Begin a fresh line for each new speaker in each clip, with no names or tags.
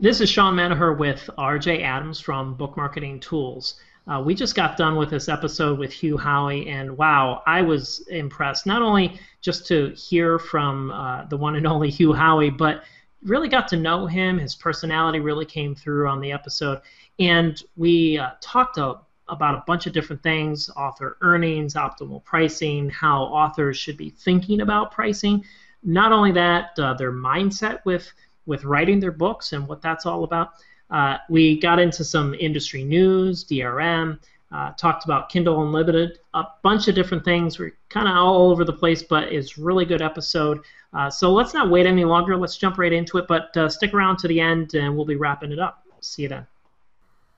This is Sean Manaher with RJ Adams from Book Marketing Tools. We just got done with this episode with Hugh Howey, and wow, I was impressed. Not only just to hear from the one and only Hugh Howey, but really got to know him. His personality really came through on the episode. And we talked about a bunch of different things: author earnings, optimal pricing, how authors should be thinking about pricing. Not only that, their mindset with writing their books and what that's all about. We got into some industry news, DRM, talked about Kindle Unlimited, a bunch of different things. We're kind of all over the place, but it's a really good episode. So let's not wait any longer. Let's jump right into it, but stick around to the end and we'll be wrapping it up. See you then.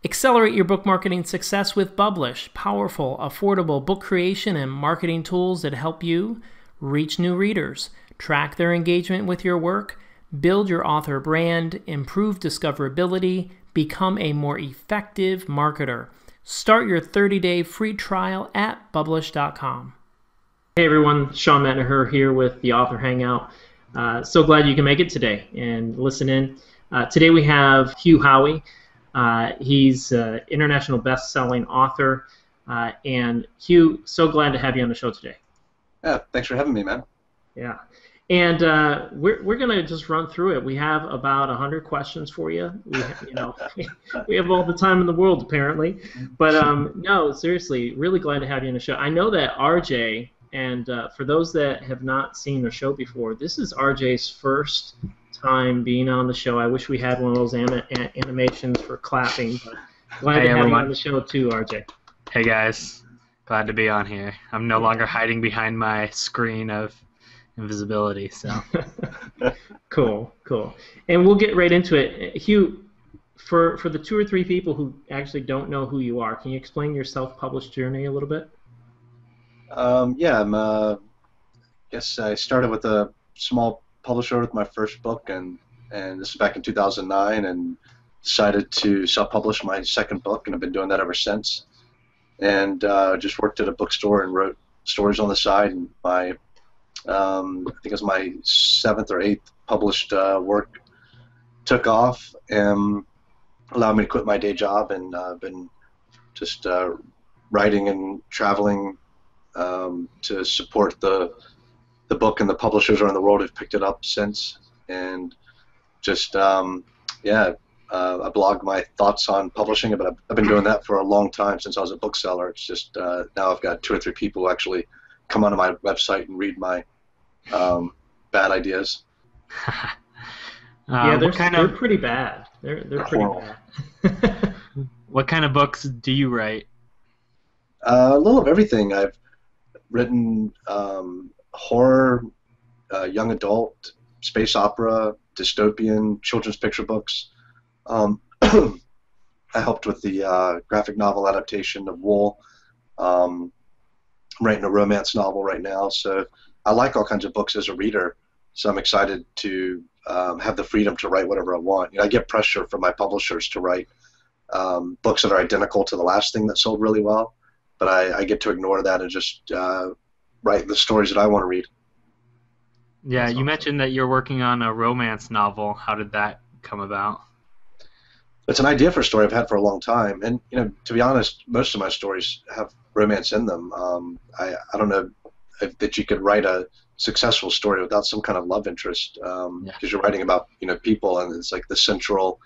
Accelerate your book marketing success with Publish, powerful, affordable book creation and marketing tools that help you reach new readers, track their engagement with your work, build your author brand, improve discoverability, become a more effective marketer. Start your 30-day free trial at publish.com. Hey everyone, Sean Manaher here with the Author Hangout. So glad you can make it today and listen in. Today we have Hugh Howey. He's an international best-selling author. And Hugh, so glad to have you on the show today.
Yeah, thanks for having me, man.
Yeah. And we're going to just run through it. We have about 100 questions for you. We have all the time in the world, apparently. But no, seriously, really glad to have you on the show. I know that RJ, and for those that have not seen the show before, this is RJ's first time being on the show. I wish we had one of those animations for clapping. But glad to have you on the show too, RJ.
Hey guys, glad to be on here. I'm no longer hiding behind my screen of invisibility, so
cool. And we'll get right into it. Hugh, for the 2 or 3 people who actually don't know who you are, can you explain your self-published journey a little bit?
Yeah, guess I started with a small publisher with my first book, and this is back in 2009, and decided to self-publish my second book, and I've been doing that ever since. And just worked at a bookstore and wrote stories on the side, and my I think it was my 7th or 8th published work took off and allowed me to quit my day job, and been just writing and traveling to support the book and the publishers around the world who've picked it up since. And just I blog my thoughts on publishing, but I've been doing that for a long time, since I was a bookseller. It's just now I've got 2 or 3 people who actually come onto my website and read my bad ideas.
Yeah, they're pretty bad. They're pretty bad.
What kind of books do you write?
A little of everything. I've written horror, young adult, space opera, dystopian, children's picture books. I helped with the graphic novel adaptation of Wool. I'm writing a romance novel right now, so I like all kinds of books as a reader, so I'm excited to have the freedom to write whatever I want. I get pressure from my publishers to write books that are identical to the last thing that sold really well, but I get to ignore that and just write the stories that I want to read.
Yeah, you mentioned that you're working on a romance novel. How did that come about?
It's an idea for a story I've had for a long time, and to be honest, most of my stories have romance in them. I don't know that you could write a successful story without some kind of love interest, because you're writing about people, and it's like the central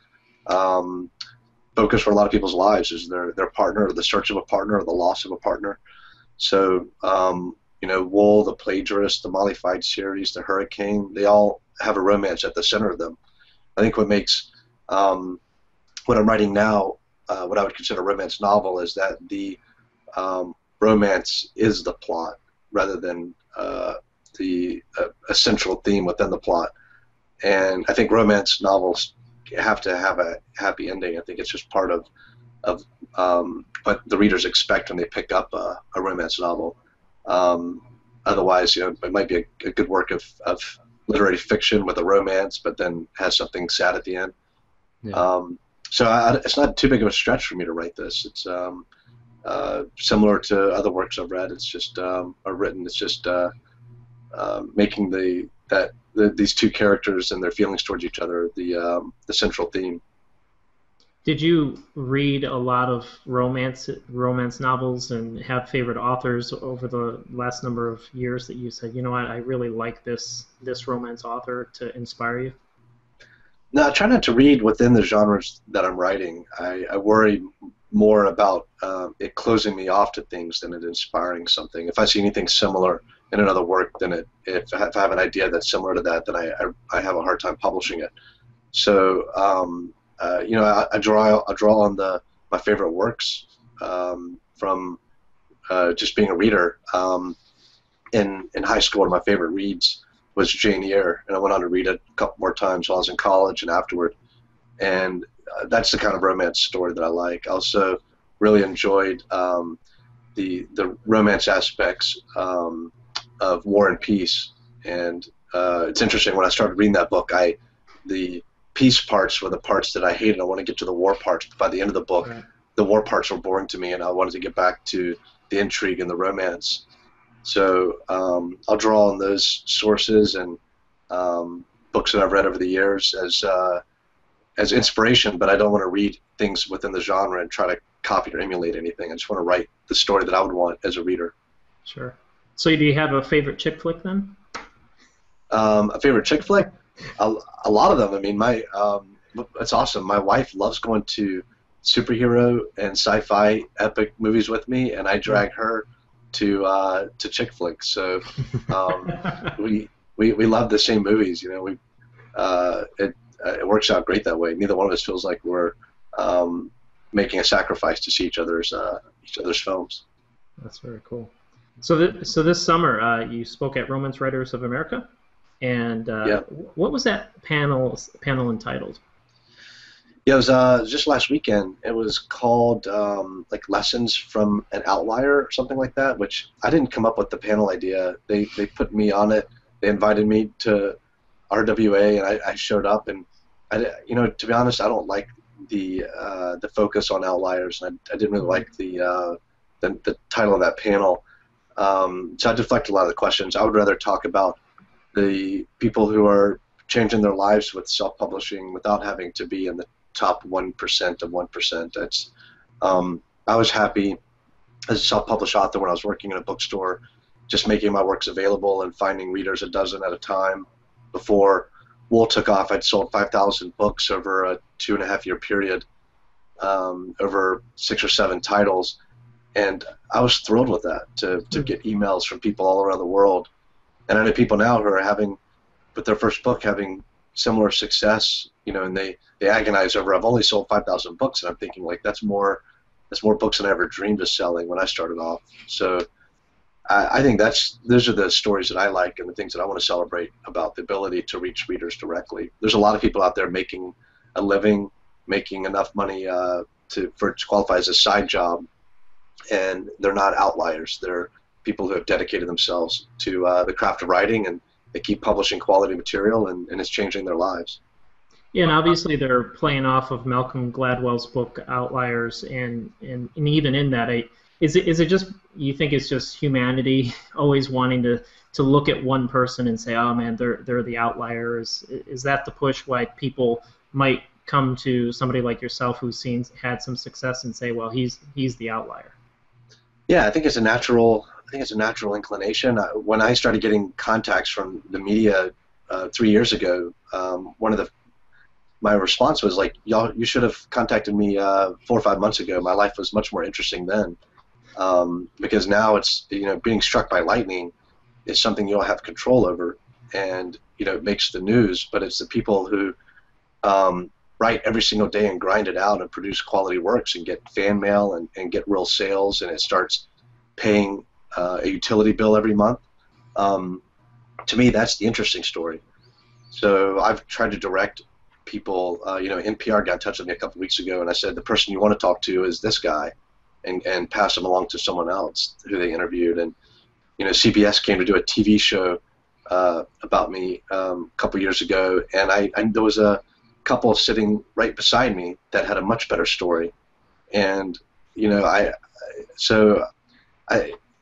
focus for a lot of people's lives is their partner, or the search of a partner, or the loss of a partner. So Wool, The Plagiarist, the Molly Fied series, The Hurricane, they all have a romance at the center of them. I think what makes what I'm writing now, what I would consider a romance novel, is that the romance is the plot rather than a central theme within the plot. And I think romance novels have to have a happy ending. I think it's just part of what the readers expect when they pick up a romance novel. Otherwise, it might be a good work of literary fiction with a romance, but then has something sad at the end. Yeah. So it's not too big of a stretch for me to write this. It's similar to other works I've read. It's just written. It's just making that these two characters and their feelings towards each other, the central theme.
Did you read a lot of romance novels and have favorite authors over the last number of years that you said, you know what, I really like this romance author to inspire you?
No, I try not to read within the genres that I'm writing. I worry more about it closing me off to things than it inspiring something. If I see anything similar in another work, then if I have an idea that's similar to that, then I have a hard time publishing it. So I draw on my favorite works from just being a reader. In high school, one of my favorite reads was Jane Eyre, and I went on to read it a couple more times while I was in college and afterward. And that's the kind of romance story that I like. I also really enjoyed the romance aspects of War and Peace. And it's interesting, when I started reading that book, the peace parts were the parts that I hated. I want to get to the war parts, but by the end of the book, right, the war parts were boring to me, and I wanted to get back to the intrigue and the romance. So I'll draw on those sources and books that I've read over the years as inspiration, but I don't want to read things within the genre and try to copy or emulate anything. I just want to write the story that I would want as a reader.
Sure. So do you have a favorite chick flick then?
A favorite chick flick? A lot of them. I mean, it's awesome. My wife loves going to superhero and sci-fi epic movies with me, and I drag her to chick flicks. So we love the same movies. You know, it works out great that way. Neither one of us feels like we're making a sacrifice to see each other's films.
That's very cool. So this summer you spoke at Romance Writers of America, and what was that panel entitled?
Yeah, it was just last weekend. It was called like Lessons from an Outlier or something like that, which I didn't come up with the panel idea. They put me on it. They invited me to RWA, and I showed up. And to be honest, I don't like the focus on outliers. And I didn't really like the title of that panel. So I deflected a lot of the questions. I would rather talk about the people who are changing their lives with self-publishing without having to be in the top 1% of 1%. That's I was happy as a self-published author when I was working in a bookstore, just making my works available and finding readers a dozen at a time. Before Wool took off, I'd sold 5,000 books over a 2.5-year period, over 6 or 7 titles, and I was thrilled with that, to get emails from people all around the world. And I know people now who are having, with their first book, having similar success, and they agonize over, I've only sold 5,000 books, and I'm thinking, like, that's more books than I ever dreamed of selling when I started off. So I think those are the stories that I like and the things that I want to celebrate about the ability to reach readers directly. There's a lot of people out there making a living, making enough money to qualify as a side job, and they're not outliers. They're people who have dedicated themselves to the craft of writing, and they keep publishing quality material, and it's changing their lives.
Yeah, and obviously they're playing off of Malcolm Gladwell's book Outliers, and even in that, is it just, you think it's just humanity always wanting to look at one person and say, oh man, they're the outliers? Is that the push why people might come to somebody like yourself who's had some success and say, well, he's the outlier?
Yeah, I think it's a natural inclination. When I started getting contacts from the media 3 years ago, my response was like, y'all, you should have contacted me 4 or 5 months ago. My life was much more interesting then, because now it's, being struck by lightning is something you don't have control over, and it makes the news. But it's the people who write every single day and grind it out and produce quality works and get fan mail and get real sales, and it starts paying a utility bill every month. To me, that's the interesting story. So I've tried to direct people. NPR got in touch with me a couple weeks ago, and I said, the person you want to talk to is this guy, and pass them along to someone else who they interviewed. And CBS came to do a TV show about me a couple years ago, and there was a couple sitting right beside me that had a much better story. And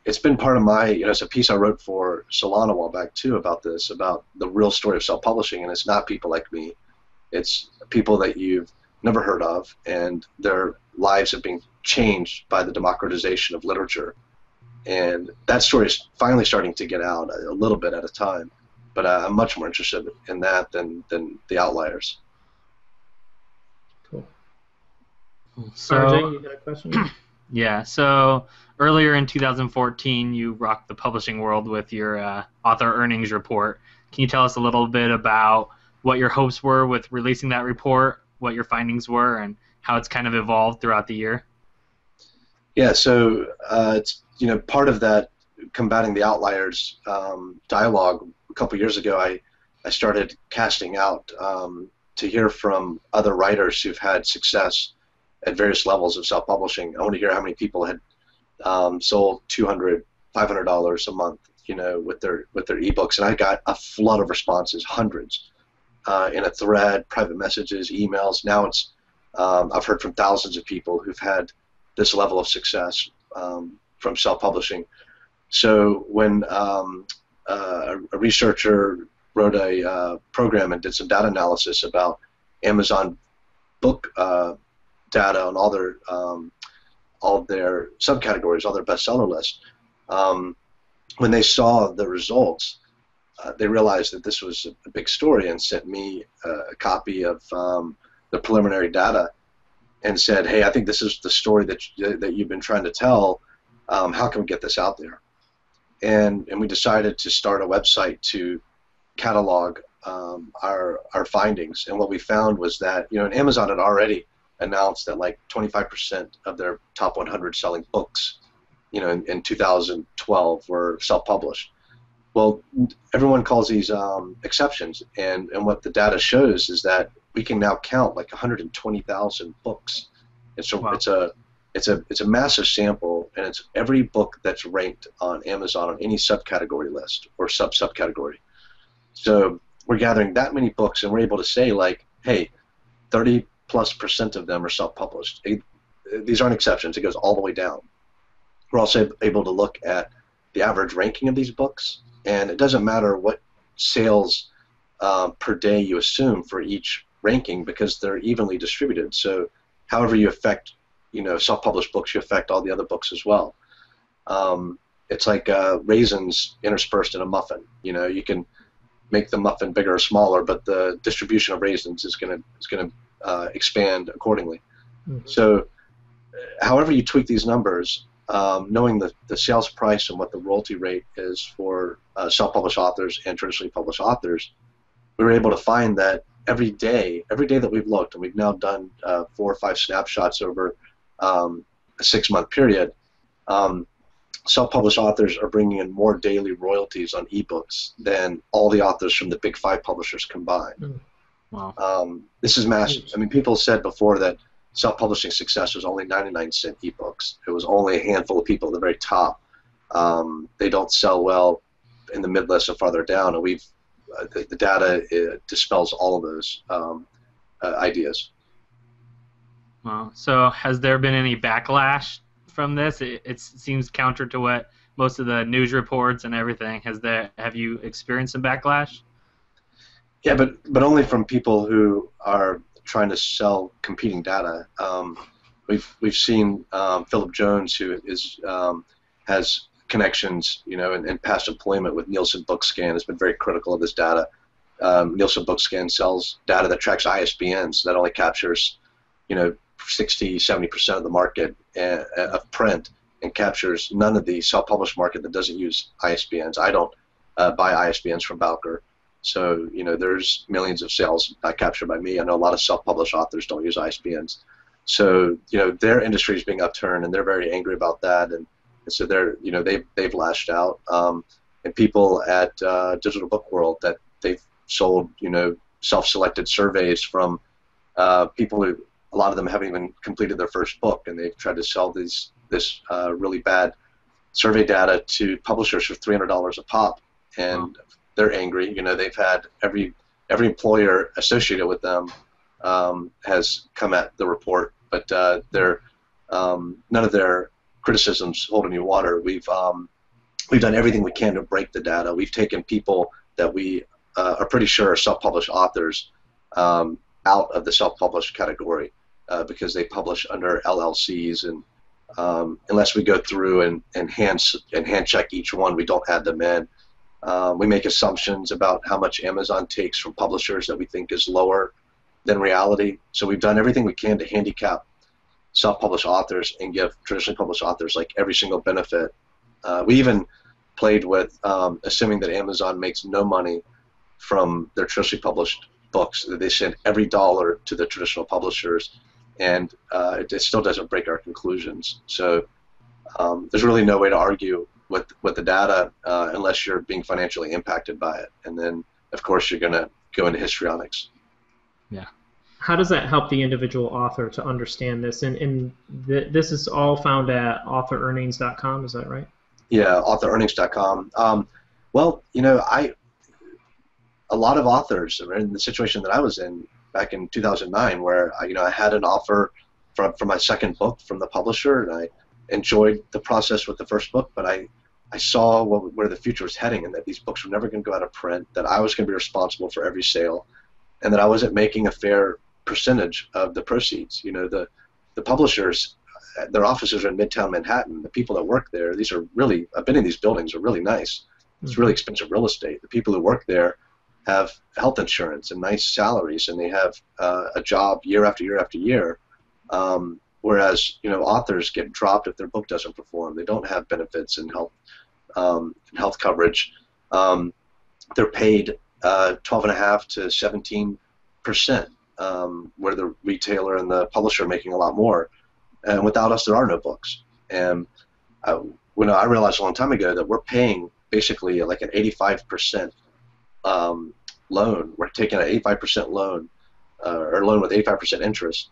it's been part of my, it's a piece I wrote for Solana a while back too about this, about the real story of self-publishing, and it's not people like me. It's people that you've never heard of, and their lives have been changed by the democratization of literature. And that story is finally starting to get out a little bit at a time, but I'm much more interested in that than the outliers.
Cool.
So,
RJ, you got a question?
Yeah, so earlier in 2014, you rocked the publishing world with your author earnings report. Can you tell us a little bit about what your hopes were with releasing that report, what your findings were, and how it's kind of evolved throughout the year?
Yeah, so it's part of that combating the outliers dialogue. A couple years ago, I started casting out to hear from other writers who've had success at various levels of self-publishing. I want to hear how many people had sold $200, $500 a month, with their ebooks, and I got a flood of responses, hundreds, in a thread, private messages, emails. Now it's I've heard from thousands of people who've had this level of success from self-publishing. So when a researcher wrote a program and did some data analysis about Amazon book data on all their subcategories, all their bestseller lists, when they saw the results, they realized that this was a big story and sent me a copy of the preliminary data and said, hey, I think this is the story that you've been trying to tell. How can we get this out there? And we decided to start a website to catalog our findings. And what we found was that, and Amazon had already announced that like 25% of their top 100 selling books, in 2012 were self-published. Well, everyone calls these exceptions, and what the data shows is that we can now count like 120,000 books. And so wow. It's a massive sample, and it's every book that's ranked on Amazon on any subcategory list or subcategory. So we're gathering that many books, and we're able to say like, hey, 30+% of them are self-published. These aren't exceptions. It goes all the way down. We're also able to look at the average ranking of these books, and it doesn't matter what sales per day you assume for each ranking because they're evenly distributed. So however you affect, self-published books, you affect all the other books as well. It's like raisins interspersed in a muffin. You can make the muffin bigger or smaller, but the distribution of raisins is going to expand accordingly. Mm-hmm. So however you tweak these numbers, knowing the sales price and what the royalty rate is for self-published authors and traditionally published authors, we were able to find that every day that we've looked, and we've now done 4 or 5 snapshots over a 6-month period, self-published authors are bringing in more daily royalties on ebooks than all the authors from the big 5 publishers combined. Mm. Wow. This is massive. I mean, people said before that self-publishing success was only 99-cent ebooks. It was only a handful of people at the very top. They don't sell well in the mid-list and farther down, and we've the data dispels all of those ideas.
Wow. So has there been any backlash from this? It seems counter to what most of the news reports and everything. Have you experienced some backlash?
Yeah, but only from people who are trying to sell competing data. We've seen Philip Jones, who has connections, and past employment with Nielsen Bookscan, has been very critical of this data. Nielsen Bookscan sells data that tracks ISBNs that only captures, 60-70% of the market of print, and captures none of the self-published market that doesn't use ISBNs. I don't buy ISBNs from Bowker. So, there's millions of sales not captured by me. I know a lot of self-published authors don't use ISBNs. So, their industry is being upturned, and they're very angry about that. And so they've lashed out. And people at Digital Book World, that they've sold, self-selected surveys from people who, a lot of them haven't even completed their first book, and they've tried to sell this really bad survey data to publishers for $300 a pop. And wow. They're angry. They've had every employer associated with them has come at the report, but none of their criticisms hold any water. We've we've done everything we can to break the data. We've taken people that we are pretty sure are self-published authors out of the self-published category because they publish under LLCs, and unless we go through and hand check each one, we don't add them in. We make assumptions about how much Amazon takes from publishers that we think is lower than reality. So we've done everything we can to handicap self-published authors and give traditionally published authors like every single benefit. We even played with assuming that Amazon makes no money from their traditionally published books, that they send every dollar to the traditional publishers, and it still doesn't break our conclusions. So there's really no way to argue with the data unless you're being financially impacted by it. And then, of course, you're going to go into histrionics.
Yeah.
How does that help the individual author to understand this? And this is all found at AuthorEarnings.com, is that right?
Yeah, AuthorEarnings.com. Well, you know, a lot of authors are in the situation that I was in back in 2009, where I had an offer for my second book from the publisher, and I enjoyed the process with the first book, but I saw where the future was heading, and that these books were never going to go out of print, that I was going to be responsible for every sale, and that I wasn't making a fair percentage of the proceeds. You know, the publishers, their offices are in Midtown Manhattan. The people that work there, these are really, I've been in these buildings, are really nice. It's really expensive real estate. The people who work there have health insurance and nice salaries, and they have a job year after year after year. Whereas, you know, authors get dropped if their book doesn't perform. They don't have benefits and health coverage. They're paid 12.5% to 17%, where the retailer and the publisher are making a lot more. And without us, there are no books. And when I realized a long time ago that we're paying basically like an 85% loan. We're taking an 85% loan, or a loan with 85% interest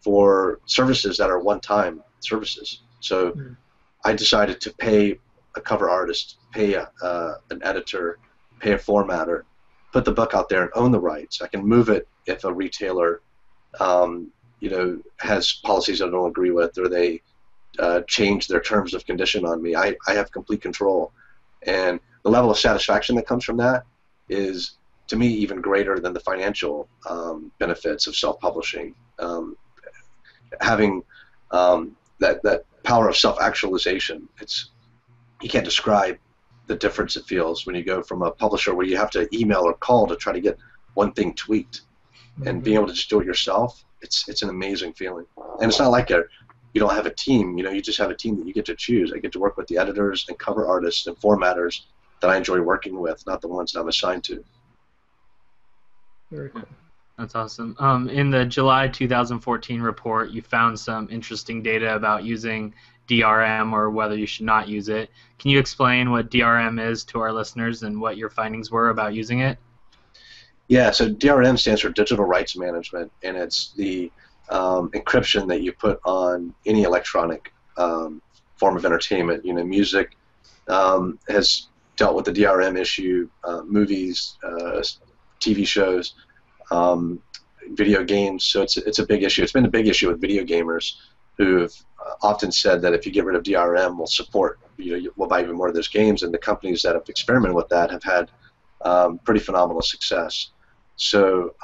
for services that are one-time services. So I decided to pay a cover artist, pay an editor, pay a formatter, put the book out there and own the rights. I can move it if a retailer has policies I don't agree with, or they change their terms of condition on me. I have complete control. And the level of satisfaction that comes from that is, to me, even greater than the financial benefits of self-publishing. Having that power of self-actualization, you can't describe the difference it feels when you go from a publisher where you have to email or call to try to get one thing tweaked, and being able to just do it yourself. It's an amazing feeling. And it's not like you don't have a team. You know, you just have a team that you get to choose. I get to work with the editors and cover artists and formatters that I enjoy working with, not the ones that I'm assigned to.
Very cool.
That's awesome. In the July 2014 report, you found some interesting data about using DRM, or whether you should not use it. Can you explain what DRM is to our listeners and what your findings were about using it?
Yeah, so DRM stands for Digital Rights Management, and it's the encryption that you put on any electronic form of entertainment. You know, music has dealt with the DRM issue, movies, TV shows, video games. So it's a big issue. It's been a big issue with video gamers who've often said that if you get rid of DRM, we'll buy even more of those games. And the companies that have experimented with that have had pretty phenomenal success. So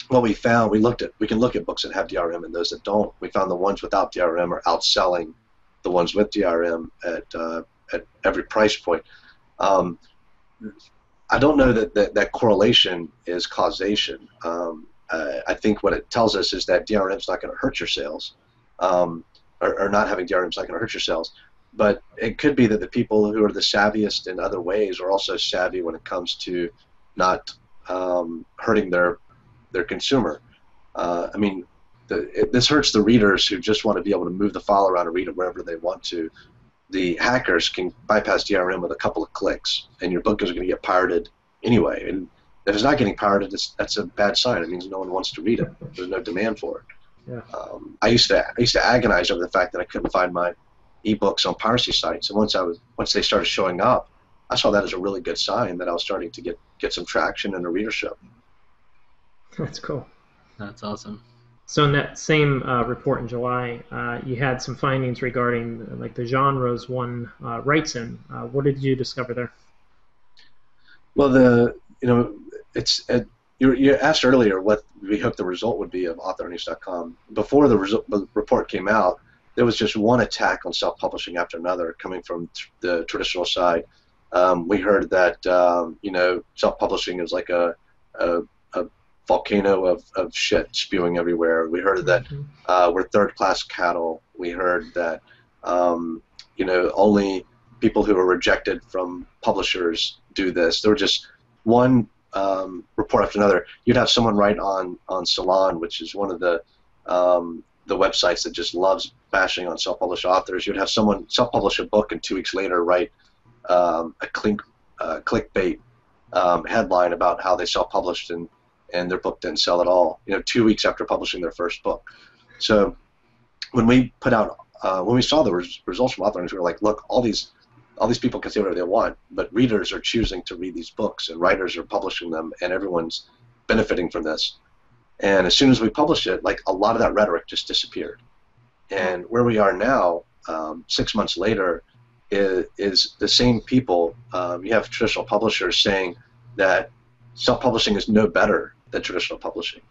what we found, we can look at books that have DRM and those that don't. We found the ones without DRM are outselling the ones with DRM at every price point. I don't know that correlation is causation. I think what it tells us is that DRM is not going to hurt your sales, or not having DRM is not going to hurt your sales. But it could be that the people who are the savviest in other ways are also savvy when it comes to not hurting their consumer. I mean, this hurts the readers who just want to be able to move the file around and read it wherever they want to. The hackers can bypass DRM with a couple of clicks, and your book is going to get pirated anyway. And if it's not getting pirated, that's a bad sign. It means no one wants to read it. There's no demand for it.
Yeah.
I used to agonize over the fact that I couldn't find my ebooks on piracy sites, and once they started showing up, I saw that as a really good sign that I was starting to get some traction in the readership.
That's cool.
That's awesome.
So in that same report in July, you had some findings regarding like the genres one writes in. What did you discover there?
Well, it's you asked earlier what we hoped the result would be of AuthorEarnings.com. Before the report came out, there was just one attack on self-publishing after another coming from the traditional side. We heard that self-publishing is like a volcano of shit spewing everywhere. We heard that we're third-class cattle. We heard that only people who are rejected from publishers do this. There were just one report after another. You'd have someone write on Salon, which is one of the websites that just loves bashing on self-published authors. You'd have someone self-publish a book and 2 weeks later write a clickbait headline about how they self-published and their book didn't sell at all. 2 weeks after publishing their first book. So when we saw the results from AuthorEarnings, we were like, look, all these people can say whatever they want, but readers are choosing to read these books, and writers are publishing them, and everyone's benefiting from this. And as soon as we published it, like a lot of that rhetoric just disappeared. And where we are now, 6 months later, is the same people. You have traditional publishers saying that self-publishing is no better than traditional publishing.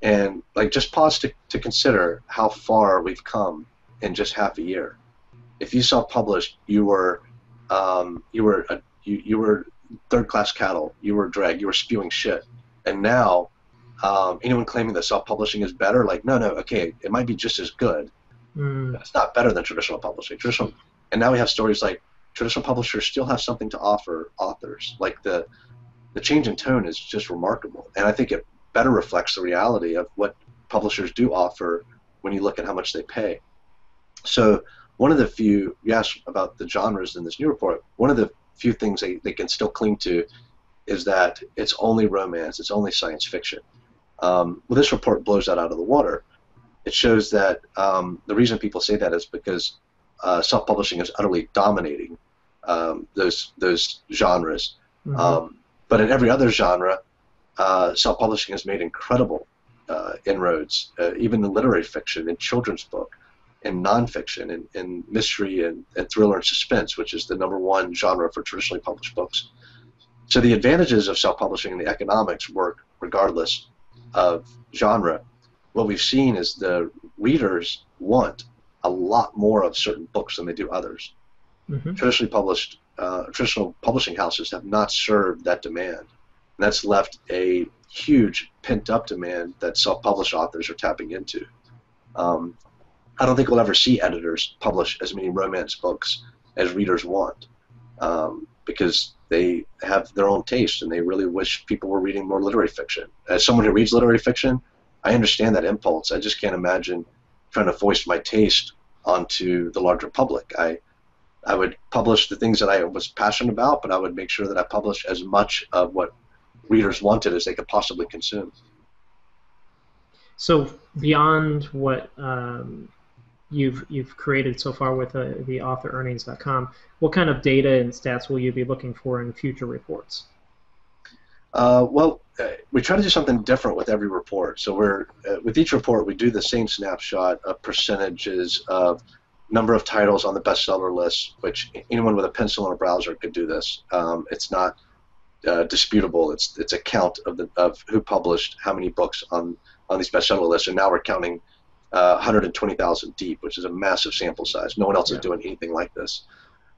And like, just pause to consider how far we've come in just half a year. If you self-published, you were third-class cattle. You were drag. You were spewing shit. And now, anyone claiming that self-publishing is better, like, no, okay, it might be just as good. But it's not better than traditional publishing. And now we have stories like traditional publishers still have something to offer authors. Like the change in tone is just remarkable, and I think it better reflects the reality of what publishers do offer when you look at how much they pay. So one of the few, you asked about the genres in this new report, one of the few things they can still cling to is that it's only romance, it's only science fiction. Well, this report blows that out of the water. It shows that the reason people say that is because self-publishing is utterly dominating those genres. But in every other genre, self-publishing has made incredible inroads, even in literary fiction, in children's book, in nonfiction, in mystery and thriller and suspense, which is the #1 genre for traditionally published books. So the advantages of self-publishing and the economics work regardless of genre. What we've seen is the readers want a lot more of certain books than they do others. Traditional publishing houses have not served that demand. And that's left a huge pent-up demand that self-published authors are tapping into. I don't think we'll ever see editors publish as many romance books as readers want, because they have their own taste and they really wish people were reading more literary fiction. As someone who reads literary fiction, I understand that impulse. I just can't imagine trying to foist my taste onto the larger public. I would publish the things that I was passionate about, but I would make sure that I publish as much of what readers wanted as they could possibly consume.
So beyond what you've created so far with the AuthorEarnings.com, what kind of data and stats will you be looking for in future reports?
We try to do something different with every report. So with each report, we do the same snapshot of percentages of number of titles on the bestseller list, which anyone with a pencil and a browser could do this. It's not disputable. It's a count of who published how many books on these bestseller lists, and now we're counting 120,000 deep, which is a massive sample size. No one else is doing anything like this.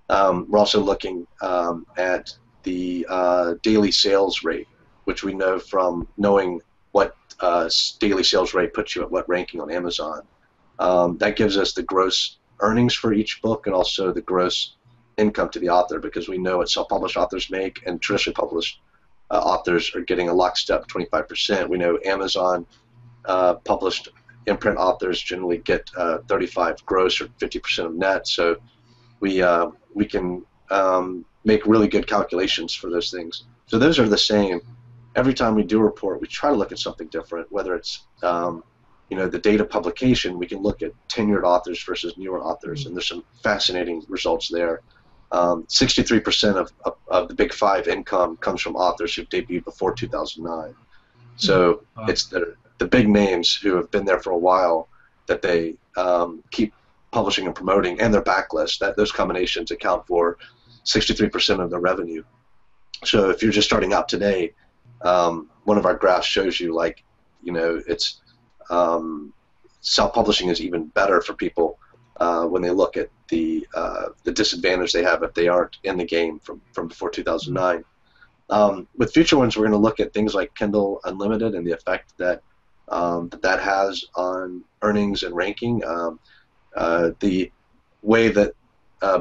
We're also looking at the daily sales rate, which we know from knowing what daily sales rate puts you at what ranking on Amazon. That gives us the gross earnings for each book and also the gross income to the author, because we know what self-published authors make and traditionally published authors are getting a lockstep 25%. We know Amazon published imprint authors generally get 35 gross or 50% of net, so we can make really good calculations for those things. So those are the same. Every time we do a report, we try to look at something different, whether it's the date of publication. We can look at tenured authors versus newer authors, and there's some fascinating results there. 63% of the Big Five income comes from authors who debuted before 2009. So the big names who have been there for a while that they keep publishing and promoting, and their backlist. That those combinations account for 63% of the revenue. So if you're just starting out today, one of our graphs shows you, like, it's self-publishing is even better for people when they look at the disadvantage they have if they aren't in the game from before 2009. With future ones, we're going to look at things like Kindle Unlimited and the effect that that has on earnings and ranking. The way that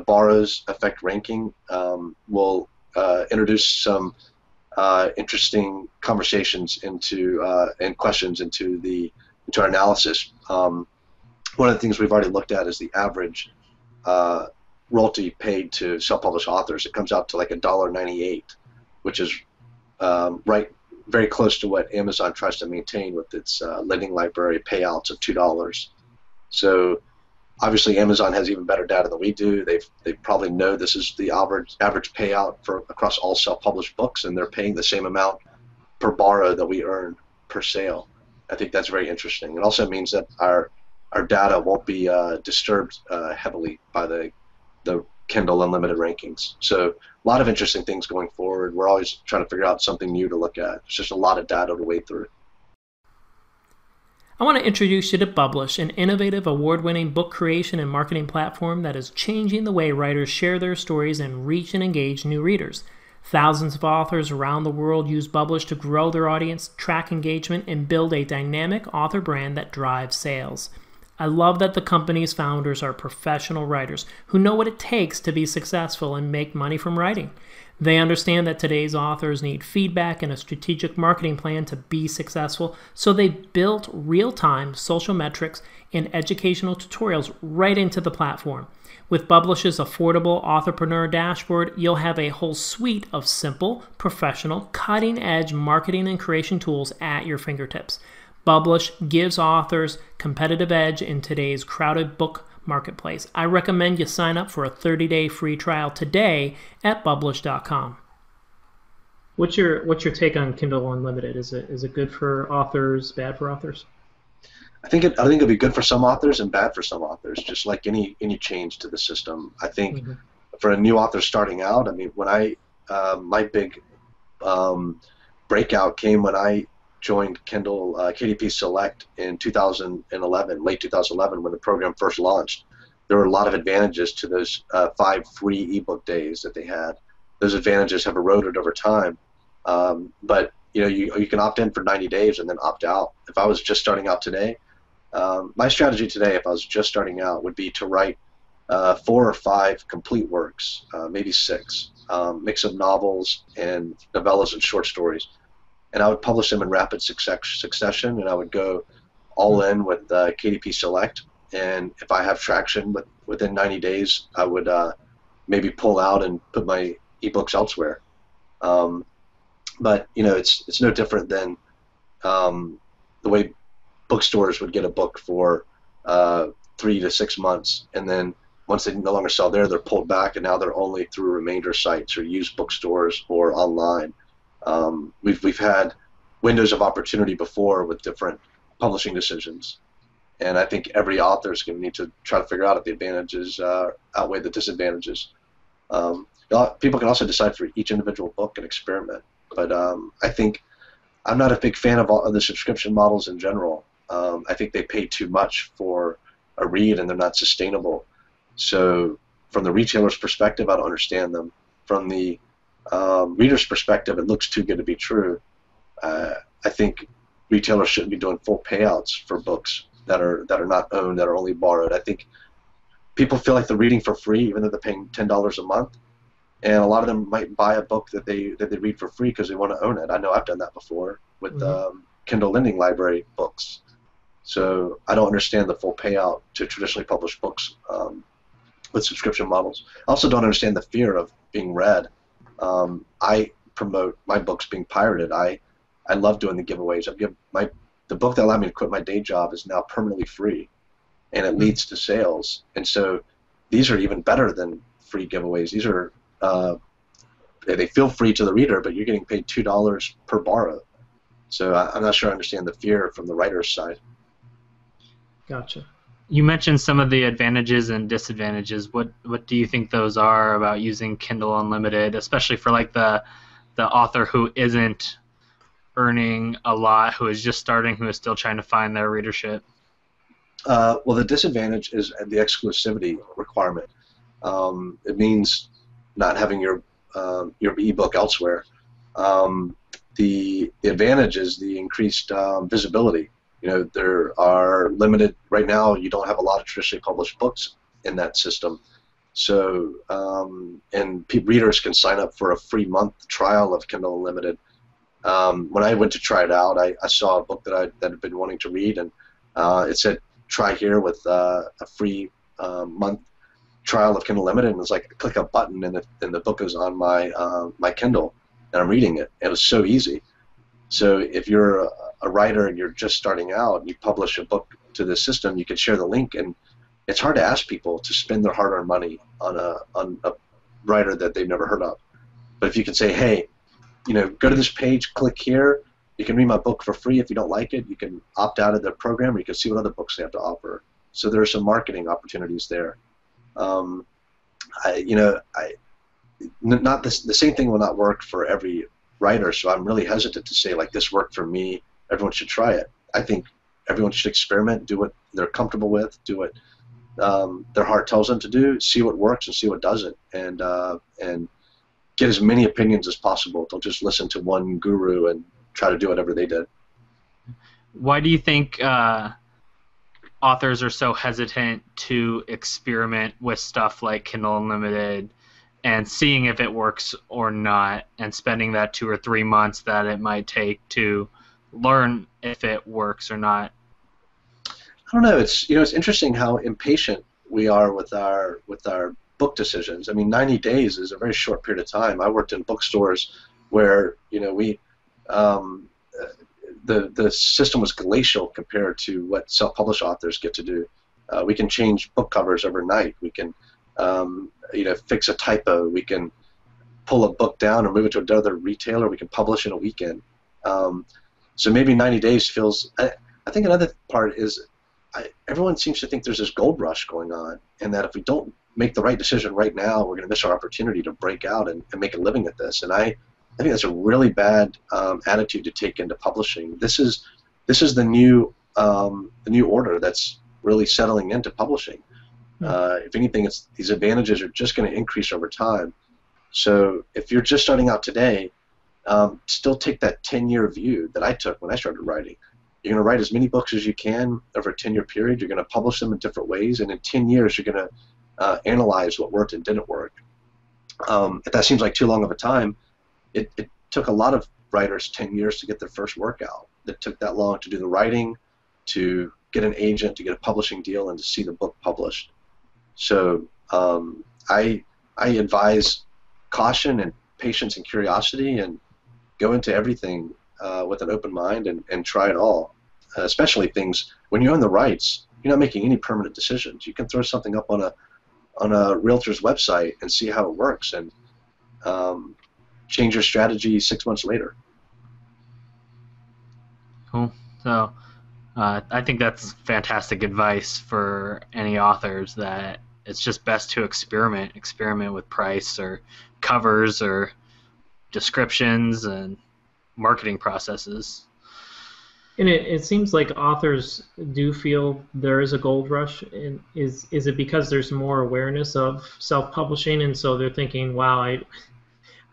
borrows affect ranking will introduce some interesting conversations and questions into our analysis. One of the things we've already looked at is the average royalty paid to self-published authors. It comes out to like $1.98, which is very close to what Amazon tries to maintain with its lending library payouts of $2. So obviously Amazon has even better data than we do. They probably know this is the average payout for across all self-published books, and they're paying the same amount per borrow that we earn per sale. I think that's very interesting. It also means that our data won't be disturbed heavily by the Kindle Unlimited rankings. So a lot of interesting things going forward. We're always trying to figure out something new to look at. It's just a lot of data to wade through.
I want to introduce you to Publish, an innovative, award-winning book creation and marketing platform that is changing the way writers share their stories and reach and engage new readers. Thousands of authors around the world use Publish to grow their audience, track engagement, and build a dynamic author brand that drives sales. I love that the company's founders are professional writers who know what it takes to be successful and make money from writing. They understand that today's authors need feedback and a strategic marketing plan to be successful, so they built real-time social metrics and educational tutorials right into the platform. With Publish's affordable Authorpreneur dashboard, you'll have a whole suite of simple, professional, cutting-edge marketing and creation tools at your fingertips. Publish gives authors competitive edge in today's crowded book marketplace. I recommend you sign up for a 30-day free trial today at publish.com. What's your take on Kindle Unlimited? Is it good for authors, bad for authors?
I think it'll be good for some authors and bad for some authors, just like any change to the system. I think for a new author starting out, I mean, when my big breakout came when I joined Kindle KDP Select in 2011, late 2011, when the program first launched. There were a lot of advantages to those 5 free ebook days that they had. Those advantages have eroded over time, but you can opt in for 90 days and then opt out. If I was just starting out today, my strategy today, if I was just starting out, would be to write 4 or 5 complete works, maybe 6, mix of novels and novellas and short stories. And I would publish them in rapid succession, and I would go all in with KDP Select. And if I have traction within 90 days, I would maybe pull out and put my ebooks elsewhere. But it's no different than the way bookstores would get a book for 3 to 6 months, and then once they no longer sell there, they're pulled back, and now they're only through remainder sites or used bookstores or online. We've had windows of opportunity before with different publishing decisions, and I think every author is going to need to try to figure out if the advantages outweigh the disadvantages. People can also decide for each individual book and experiment, but I think I'm not a big fan of the subscription models in general. I think they pay too much for a read and they're not sustainable. So from the retailer's perspective, I don't understand them. From the reader's perspective, it looks too good to be true. I think retailers shouldn't be doing full payouts for books that are not owned, that are only borrowed. I think people feel like they're reading for free, even though they're paying $10 a month. And a lot of them might buy a book that they read for free because they want to own it. I know I've done that before with Kindle Lending Library books. So I don't understand the full payout to traditionally published books with subscription models. I also don't understand the fear of being read. I promote my books being pirated. I love doing the giveaways. The book that allowed me to quit my day job is now permanently free, and it leads to sales. And so these are even better than free giveaways. These are they feel free to the reader, but you're getting paid $2 per borrow. So I'm not sure I understand the fear from the writer's side.
Gotcha.
You mentioned some of the advantages and disadvantages. What do you think those are about using Kindle Unlimited, especially for like the author who isn't earning a lot, who is just starting, who is still trying to find their readership?
Well, the disadvantage is the exclusivity requirement. It means not having your ebook elsewhere. The advantage is the increased visibility. You know, there are limited, right now you don't have a lot of traditionally published books in that system. So, and readers can sign up for a free month trial of Kindle Unlimited. When I went to try it out, I saw a book that had been wanting to read, and it said try here with a free month trial of Kindle Unlimited, and it was like click a button and the book is on my Kindle, and I'm reading it. It was so easy. So if you're a writer and you're just starting out and you publish a book to this system, you can share the link, and it's hard to ask people to spend their hard-earned money on a writer that they've never heard of. But if you can say, hey, you know, go to this page, click here, you can read my book for free. If you don't like it, you can opt out of the program, or you can see what other books they have to offer. So there are some marketing opportunities there. Not the same thing will not work for every writer, so I'm really hesitant to say, like, this worked for me, everyone should try it. I think everyone should experiment, do what they're comfortable with, do what their heart tells them to do, see what works and see what doesn't, and get as many opinions as possible. Don't just listen to one guru and try to do whatever they did.
Why do you think authors are so hesitant to experiment with stuff like Kindle Unlimited and seeing if it works or not, and spending that 2 or 3 months that it might take to learn if it works or not?
I don't know. It's interesting how impatient we are with our book decisions. I mean, 90 days is a very short period of time. I worked in bookstores where the system was glacial compared to what self-published authors get to do. We can change book covers overnight. We can fix a typo. We can pull a book down or move it to another retailer. We can publish in a weekend. So maybe 90 days feels. I think another part is everyone seems to think there's this gold rush going on, and that if we don't make the right decision right now, we're going to miss our opportunity to break out and make a living at this. And I think that's a really bad attitude to take into publishing. This is the new order that's really settling into publishing. If anything, these advantages are just going to increase over time. So if you're just starting out today, still take that 10-year view that I took when I started writing. You're going to write as many books as you can over a 10-year period. You're going to publish them in different ways, and in 10 years, you're going to analyze what worked and didn't work. If that seems like too long of a time, it took a lot of writers 10 years to get their first work out. It took that long to do the writing, to get an agent, to get a publishing deal, and to see the book published. So I advise caution and patience and curiosity, and go into everything with an open mind and try it all. Especially things when you own the rights, you're not making any permanent decisions. You can throw something up on a realtor's website and see how it works, and change your strategy 6 months later.
Cool. So I think that's fantastic advice for any authors, that it's just best to experiment with price or covers or descriptions and marketing processes.
And it seems like authors do feel there is a gold rush. And is it because there's more awareness of self-publishing, and so they're thinking, wow, I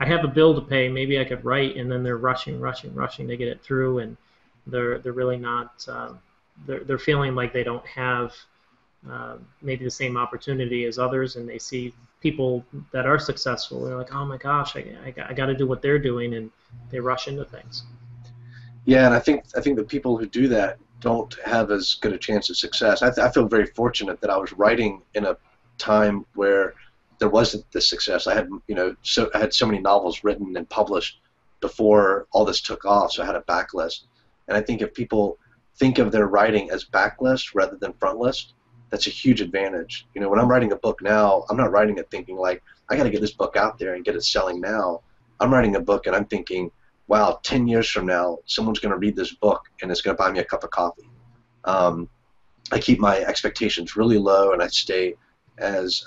have a bill to pay, maybe I could write, and then they're rushing to get it through, and they're really not. They're feeling like they don't have maybe the same opportunity as others, and they see people that are successful. They're like, oh my gosh, I got to do what they're doing, and they rush into things.
Yeah, and I think the people who do that don't have as good a chance of success. I feel very fortunate that I was writing in a time where there wasn't this success. I had I had so many novels written and published before all this took off, so I had a backlist. And I think if people think of their writing as backlist rather than frontlist, that's a huge advantage. When I'm writing a book now, I'm not writing it thinking like, I got to get this book out there and get it selling now. I'm writing a book and I'm thinking, wow, 10 years from now, someone's going to read this book and it's going to buy me a cup of coffee. I keep my expectations really low, and I stay as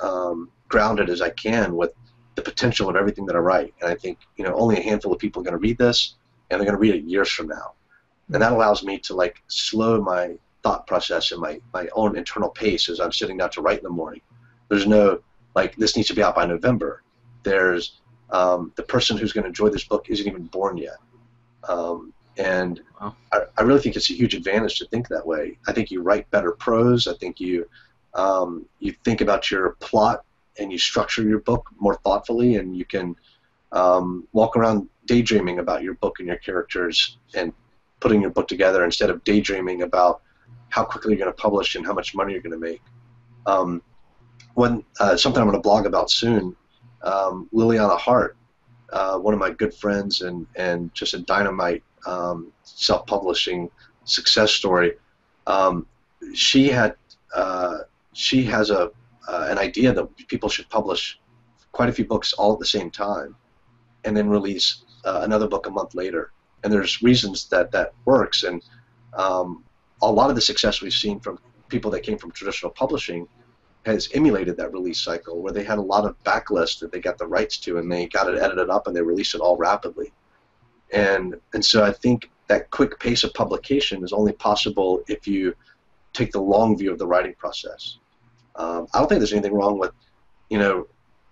grounded as I can with the potential of everything that I write. And I think, only a handful of people are going to read this, and they're going to read it years from now. And that allows me to like slow my thought process and my own internal pace as I'm sitting down to write in the morning. There's no like, this needs to be out by November. There's the person who's going to enjoy this book isn't even born yet. And
Wow.
I really think it's a huge advantage to think that way. I think you write better prose. I think you think about your plot and you structure your book more thoughtfully, and you can walk around daydreaming about your book and your characters and putting your book together instead of daydreaming about how quickly you're going to publish and how much money you're going to make. Something I'm going to blog about soon, Liliana Hart, one of my good friends and just a dynamite self-publishing success story. She has an idea that people should publish quite a few books all at the same time, and then release another book a month later. And there's reasons that works. And a lot of the success we've seen from people that came from traditional publishing has emulated that release cycle, where they had a lot of backlist that they got the rights to, and they got it edited up and they released it all rapidly. And so I think that quick pace of publication is only possible if you take the long view of the writing process. I don't think there's anything wrong with,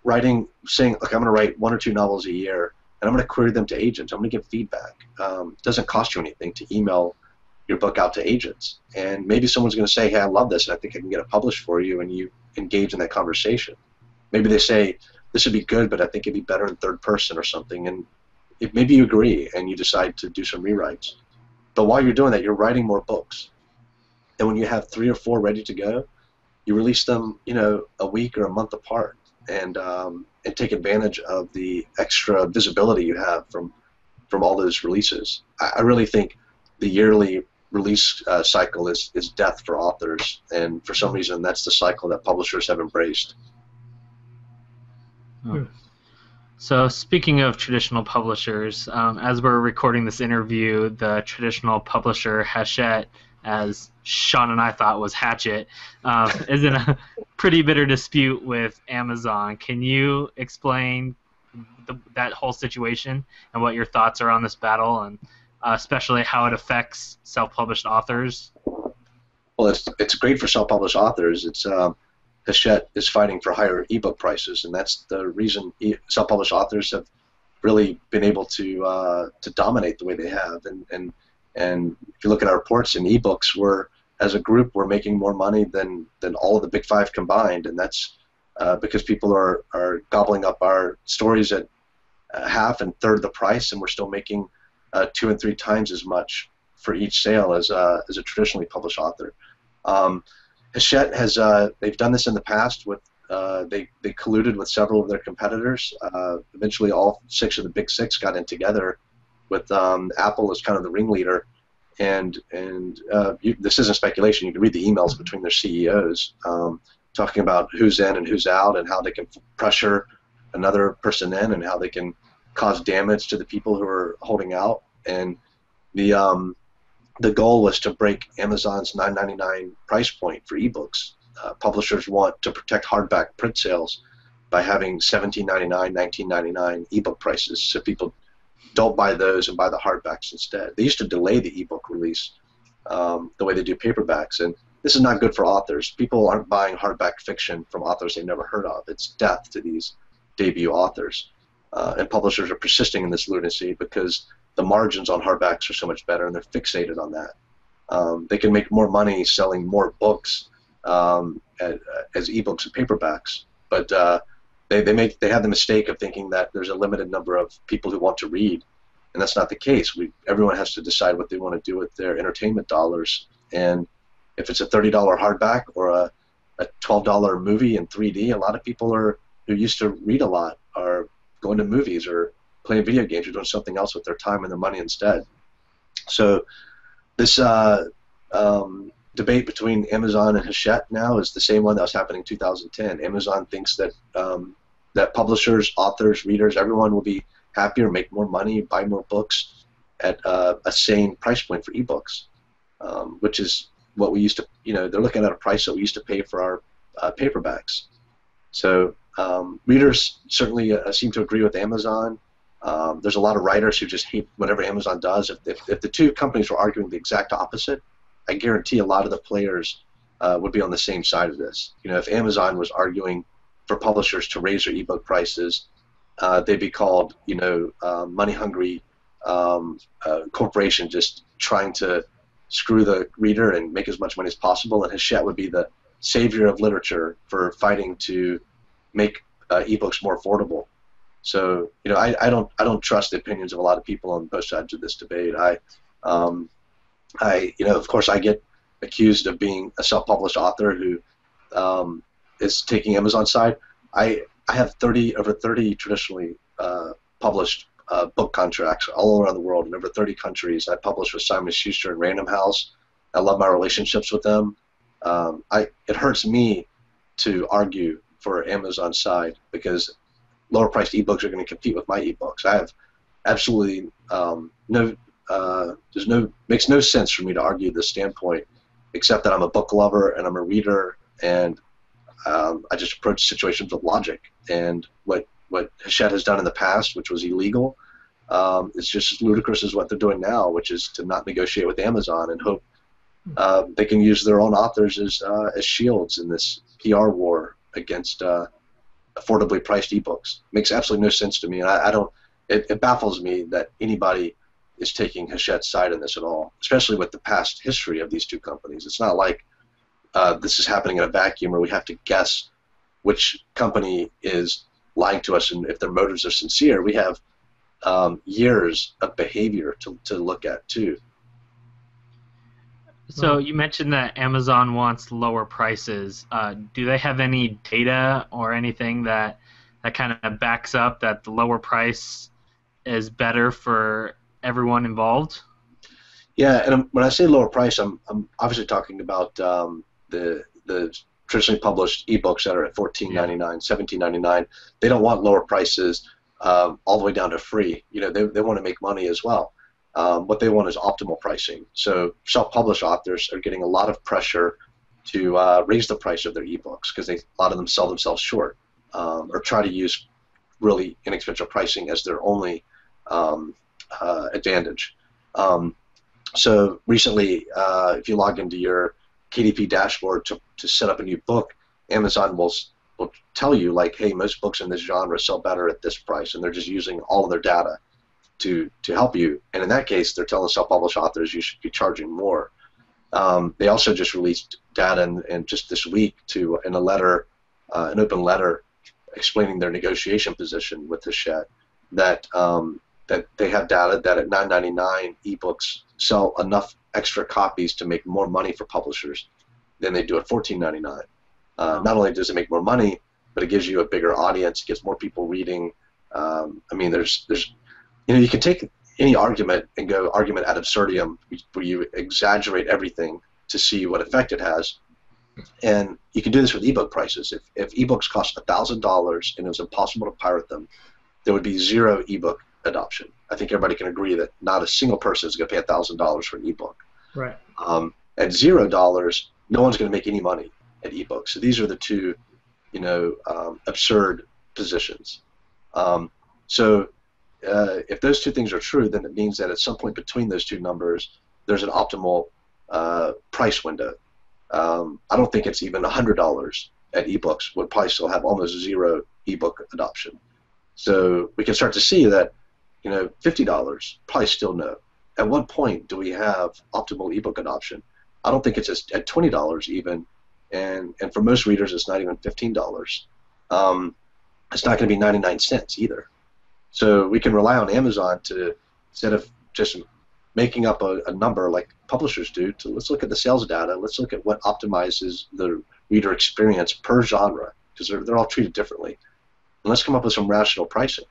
writing, saying, look, I'm going to write 1 or 2 novels a year, and I'm going to query them to agents. I'm going to give feedback. It doesn't cost you anything to email your book out to agents. And maybe someone's going to say, hey, I love this, and I think I can get it published for you, and you engage in that conversation. Maybe they say, this would be good, but I think it'd be better in third person or something. And maybe you agree, and you decide to do some rewrites. But while you're doing that, you're writing more books. And when you have 3 or 4 ready to go, you release them, a week or a month apart, and take advantage of the extra visibility you have from all those releases. I really think the yearly release cycle is death for authors, and for some reason that's the cycle that publishers have embraced.
Oh. So speaking of traditional publishers, as we're recording this interview, the traditional publisher Hachette, as Sean and I thought was Hatchet, is in a pretty bitter dispute with Amazon. Can you explain that whole situation and what your thoughts are on this battle, and especially how it affects self-published authors?
Well, it's great for self-published authors. It's Hachette is fighting for higher ebook prices, and that's the reason self-published authors have really been able to dominate the way they have. And if you look at our reports in ebooks, as a group, we're making more money than all of the big 5 combined, and that's because people are gobbling up our stories at half and third the price, and we're still making 2 and 3 times as much for each sale as a traditionally published author. Hachette has they've done this in the past with they colluded with several of their competitors. Eventually, all 6 of the big 6 got in together, with Apple as kind of the ringleader. And this isn't speculation. You can read the emails between their CEOs talking about who's in and who's out, and how they can pressure another person in, and how they can cause damage to the people who are holding out. And the goal was to break Amazon's $9.99 price point for ebooks. Publishers want to protect hardback print sales by having $17.99, $19.99 ebook prices, so people don't buy those and buy the hardbacks instead. They used to delay the ebook release the way they do paperbacks, and this is not good for authors. People aren't buying hardback fiction from authors they've never heard of. It's death to these debut authors. And publishers are persisting in this lunacy because the margins on hardbacks are so much better, and they're fixated on that. They can make more money selling more books as ebooks and paperbacks, but they have the mistake of thinking that there's a limited number of people who want to read, and that's not the case. Everyone has to decide what they want to do with their entertainment dollars, and if it's a $30 hardback or a $12 movie in 3D, a lot of people who used to read a lot are going to movies or playing video games or doing something else with their time and their money instead. So this debate between Amazon and Hachette now is the same one that was happening in 2010. Amazon thinks that that publishers, authors, readers, everyone will be happier, make more money, buy more books at a sane price point for ebooks, which is what we used to, they're looking at a price that we used to pay for our paperbacks. So readers certainly seem to agree with Amazon. There's a lot of writers who just hate whatever Amazon does. If the two companies were arguing the exact opposite, I guarantee a lot of the players would be on the same side of this. If Amazon was arguing for publishers to raise their ebook prices, they'd be called, money-hungry corporation just trying to screw the reader and make as much money as possible. And Hachette would be the savior of literature for fighting to make ebooks more affordable. So, I don't trust the opinions of a lot of people on both sides of this debate. Of course, I get accused of being a self-published author who is taking Amazon's side. I have over 30 traditionally published book contracts all around the world in over 30 countries. I published with Simon & Schuster and Random House. I love my relationships with them. It hurts me to argue for Amazon's side because lower-priced ebooks are going to compete with my ebooks. I have absolutely makes no sense for me to argue this standpoint, except that I'm a book lover and I'm a reader, and I just approach situations with logic. And what Hachette has done in the past, which was illegal, it's just as ludicrous as what they're doing now, which is to not negotiate with Amazon and hope they can use their own authors as shields in this PR war against affordably priced ebooks. Makes absolutely no sense to me, and it baffles me that anybody is taking Hachette's side in this at all, especially with the past history of these two companies. It's not like this is happening in a vacuum where we have to guess which company is lying to us and if their motives are sincere. We have years of behavior to look at too.
So you mentioned that Amazon wants lower prices. Do they have any data or anything that kind of backs up that the lower price is better for everyone involved?
Yeah, and when I say lower price, I'm obviously talking about the traditionally published ebooks that are at $14.99, $17.99. They don't want lower prices all the way down to free. They want to make money as well. What they want is optimal pricing. So self-published authors are getting a lot of pressure to raise the price of their ebooks because a lot of them sell themselves short or try to use really inexpensive pricing as their only advantage. So recently, if you log into your KDP dashboard to set up a new book, Amazon will tell you, like, hey, most books in this genre sell better at this price, and they're just using all of their data to help you. And in that case, they're telling self-published authors you should be charging more. They also just released data in just this week in a letter, an open letter, explaining their negotiation position with Hachette, that they have data that at $9.99 ebooks sell enough extra copies to make more money for publishers than they do at $14.99. Not only does it make more money, but it gives you a bigger audience, it gets more people reading. There's you can take any argument and go argument ad absurdum, where you exaggerate everything to see what effect it has. And you can do this with ebook prices. If ebooks cost $1,000 and it was impossible to pirate them, there would be zero ebook adoption. I think everybody can agree that not a single person is going to pay $1,000 for an ebook. Right. At $0, no one's going to make any money at ebooks. So these are the two, absurd positions. If those two things are true, then it means that at some point between those two numbers, there's an optimal price window. I don't think it's even $100 at ebooks. Would probably still have almost zero ebook adoption. So we can start to see that, $50, probably still no. At what point do we have optimal ebook adoption? I don't think it's at $20 even, and for most readers, it's not even $15. It's not going to be 99 cents either. So we can rely on Amazon to, instead of just making up a number like publishers do, let's look at the sales data. Let's look at what optimizes the reader experience per genre, because they're all treated differently. And let's come up with some rational pricing.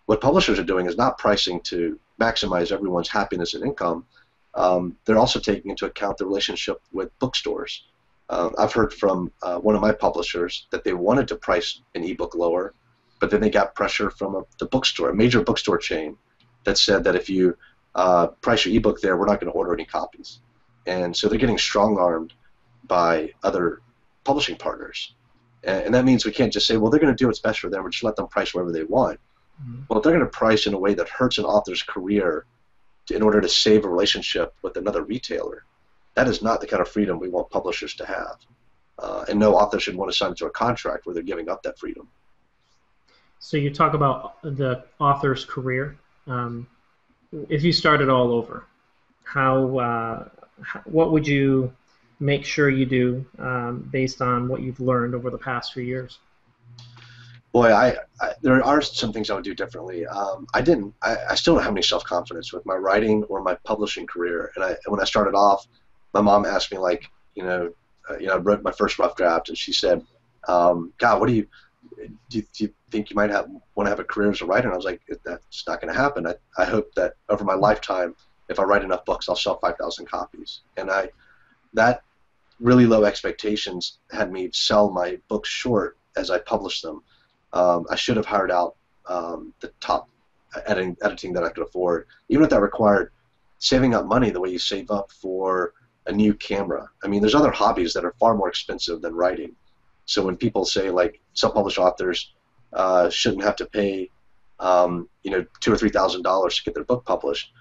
What publishers are doing is not pricing to maximize everyone's happiness and income. They're also taking into account the relationship with bookstores. I've heard from one of my publishers that they wanted to price an ebook lower, but then they got pressure from the bookstore, a major bookstore chain, that said that if you price your ebook there, we're not going to order any copies. And so they're getting strong-armed by other publishing partners. And that means we can't just say, well, they're going to do what's best for them, or just let them price whatever they want. Mm-hmm. Well, if they're going to price in a way that hurts an author's career in order to save a relationship with another retailer, that is not the kind of freedom we want publishers to have. And no author should want to sign into a contract where they're giving up that freedom.
So you talk about the author's career. If you started all over, what would you make sure you do based on what you've learned over the past few years?
Boy, there are some things I would do differently. I still don't have any self-confidence with my writing or my publishing career. And when I started off, my mom asked me, like, I wrote my first rough draft, and she said, "God, what do you think you might want to have a career as a writer?" And I was like, "That's not going to happen. I hope that over my lifetime, if I write enough books, I'll sell 5,000 copies." And that really low expectations had me sell my books short as I published them. I should have hired out the top editing that I could afford, even if that required saving up money the way you save up for a new camera. I mean, there's other hobbies that are far more expensive than writing. So when people say, like, self-published authors shouldn't have to pay $2,000 or $3,000 to get their book published,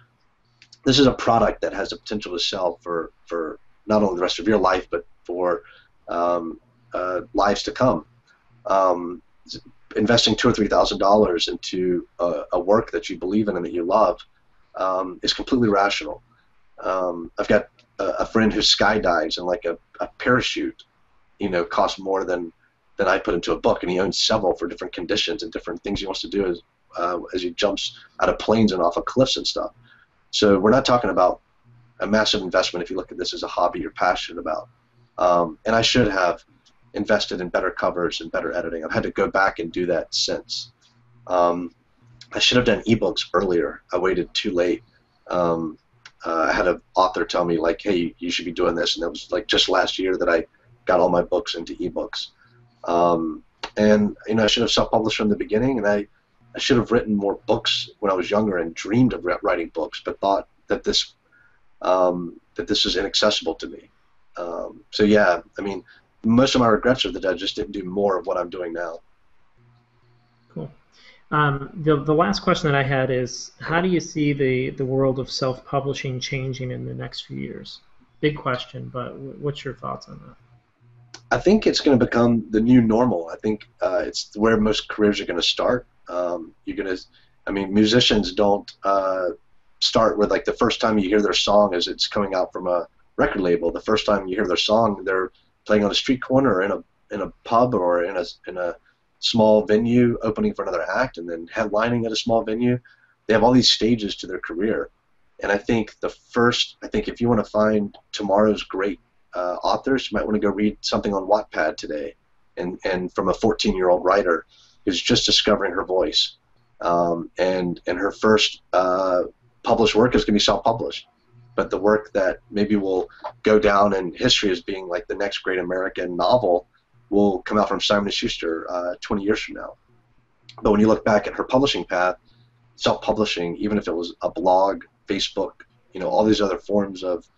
this is a product that has the potential to sell for not only the rest of your life, but for lives to come. Investing $2,000 or $3,000 into a work that you believe in and that you love is completely rational. I've got a friend who skydives, and like a parachute, costs more than I put into a book, and he owns several for different conditions and different things he wants to do as he jumps out of planes and off of cliffs and stuff. So we're not talking about a massive investment if you look at this as a hobby you're passionate about. And I should have invested in better covers and better editing. I've had to go back and do that since. I should have done ebooks earlier. I waited too late. I had an author tell me, like, "Hey, you should be doing this," and it was like just last year that I got all my books into ebooks. And I should have self-published from the beginning, and I should have written more books when I was younger and dreamed of writing books, but thought that this is inaccessible to me. So yeah, I mean, most of my regrets are that I just didn't do more of what I'm doing now.
Cool. The last question that I had is, how do you see the world of self-publishing changing in the next few years? Big question, but what's your thoughts on that?
I think it's going to become the new normal. I think it's where most careers are going to start. Musicians don't start with, like, the first time you hear their song is it's coming out from a record label. The first time you hear their song, they're playing on a street corner or in a pub or in a small venue opening for another act, and then headlining at a small venue. They have all these stages to their career. And I think if you want to find tomorrow's great authors, you might want to go read something on Wattpad today, and from a 14-year-old writer who's just discovering her voice. And her first published work is going to be self-published. But the work that maybe will go down in history as being like the next great American novel will come out from Simon & Schuster 20 years from now. But when you look back at her publishing path, self-publishing, even if it was a blog, Facebook, all these other forms of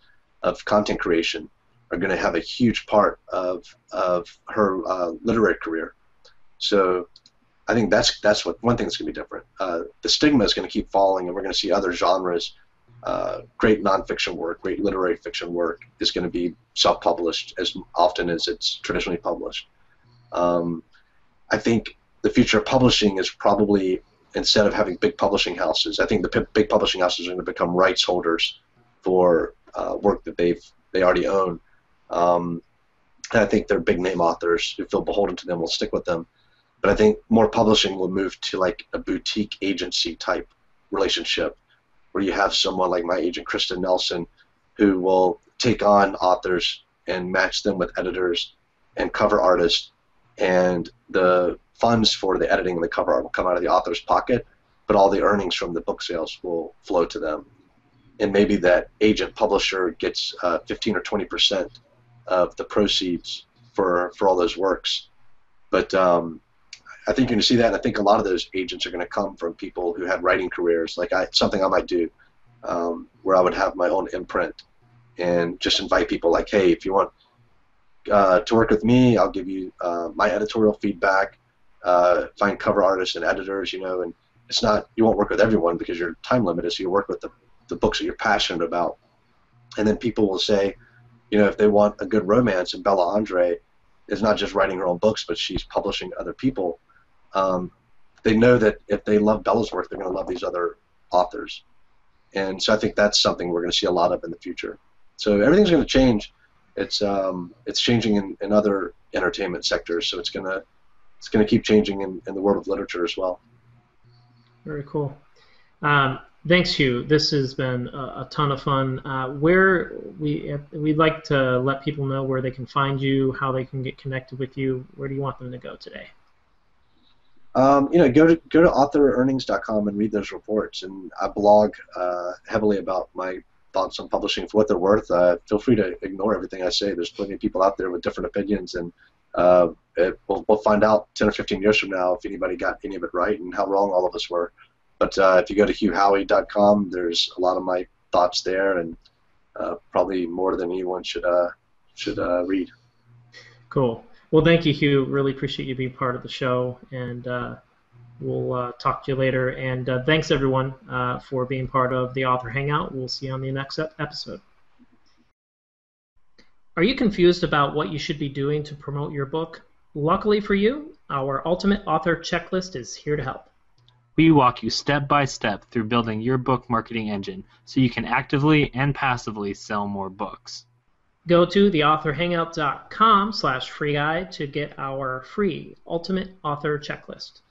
content creation, are going to have a huge part of her literary career. So I think that's one thing that's going to be different. The stigma is going to keep falling, and we're going to see other genres. Great nonfiction work, great literary fiction work is going to be self-published as often as it's traditionally published. I think the future of publishing is probably, instead of having big publishing houses, I think the big publishing houses are going to become rights holders for work that they already own. And I think they're big name authors who feel beholden to them will stick with them. But I think more publishing will move to like a boutique agency type relationship, where you have someone like my agent, Kristen Nelson, who will take on authors and match them with editors and cover artists, and the funds for the editing and the cover art will come out of the author's pocket, but all the earnings from the book sales will flow to them. And maybe that agent publisher gets 15 or 20% of the proceeds for all those works. But I think you're going to see that, and I think a lot of those agents are going to come from people who had writing careers, like something I might do. where I would have my own imprint and just invite people like, hey, if you want to work with me, I'll give you my editorial feedback, find cover artists and editors, and it's not, you won't work with everyone because you're time limited, so you work with the books that you're passionate about. And then people will say, if they want a good romance, and Bella Andre is not just writing her own books, but she's publishing other people, they know that if they love Bella's work, they're going to love these other authors. And so I think that's something we're going to see a lot of in the future. So everything's going to change. It's changing in other entertainment sectors, so it's going to keep changing in the world of literature as well.
Very cool. Thanks, Hugh. This has been a ton of fun. We'd like to let people know where they can find you, how they can get connected with you. Where do you want them to go today?
Go to authorearnings.com and read those reports. And I blog heavily about my thoughts on publishing for what they're worth. Feel free to ignore everything I say. There's plenty of people out there with different opinions, and we'll find out 10 or 15 years from now if anybody got any of it right and how wrong all of us were. But if you go to hughhowey.com, there's a lot of my thoughts there, and probably more than anyone should read. Cool.
Well, thank you, Hugh. Really appreciate you being part of the show, and we'll talk to you later. And thanks, everyone, for being part of the Author Hangout. We'll see you on the next episode. Are you confused about what you should be doing to promote your book? Luckily for you, our Ultimate Author Checklist is here to help.
We walk you step by step through building your book marketing engine so you can actively and passively sell more books.
Go to theauthorhangout.com/free guide to get our free Ultimate Author Checklist.